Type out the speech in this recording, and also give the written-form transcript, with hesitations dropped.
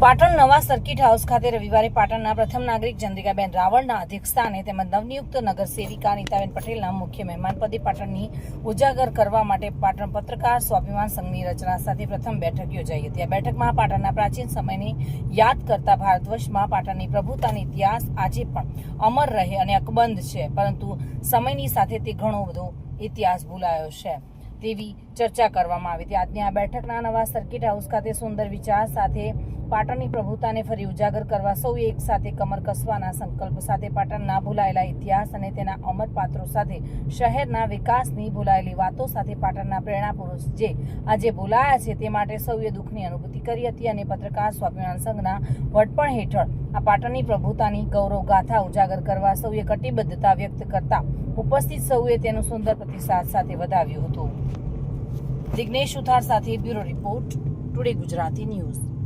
પાટણ નવા circuit house ખાતે રવિવારે પાટણના પ્રથમ નાગરિક ચંદ્રિકાબેન રાવળના અધ્યક્ષસ્થાને તેમજ નવનિયુક્ત નગર સેવિકા નીતાબેન પટેલના મુખ્ય મહેમાનપદે પાટણની ઉજાગર કરવા માટે પાટણ પત્રકાર સ્વાભિમાન સંઘની રચના સાથે પ્રથમ બેઠક યોજાઈ હતી। આ બેઠકમાં પાટણના પ્રાચીન સમયને યાદ કરતા ભારતવર્ષમાં પાટણની પ્રભુતાનો ઇતિહાસ આજે પણ અમર રહે અને અકબંધ છે, પરંતુ સમયની સાથે તે ઘણો બધો ઇતિહાસ ભૂલાયો છે તેવી ચર્ચા કરવામાં આવી હતી। આજની આ બેઠકના નવા સર્કિટ હાઉસ ખાતે સુંદર વિચાર સાથે પાટણની પ્રભુતાને ફરી ઉજાગર કરવા સૌએ એક સાથે કમર કસવાના સંકલ્પ સાથે પાટણના ભૂલાયેલા ઇતિહાસ અને તેના અમર પાત્રો સાથે શહેરના વિકાસની ભૂલાયેલી વાતો સાથે પાટણના પ્રેરણા પુરુષ જે આજે ભૂલાયા છે તે માટે સૌએ દુઃખની અનુભૂતિ કરી હતી અને પત્રકાર સ્વાભિમાન સંઘના વડપણ હેઠળ આ પાટણની પ્રભુતાની ગૌરવ ગાથા ઉજાગર કરવા સૌએ કટિબદ્ધતા વ્યક્ત કરતા ઉપસ્થિત સૌએ તેનું સુંદર પ્રતિસાદ સાથે વધાવ્યું હતું। દિગ્નેશ સુથાર સાથે bureau report, today Gujarati news.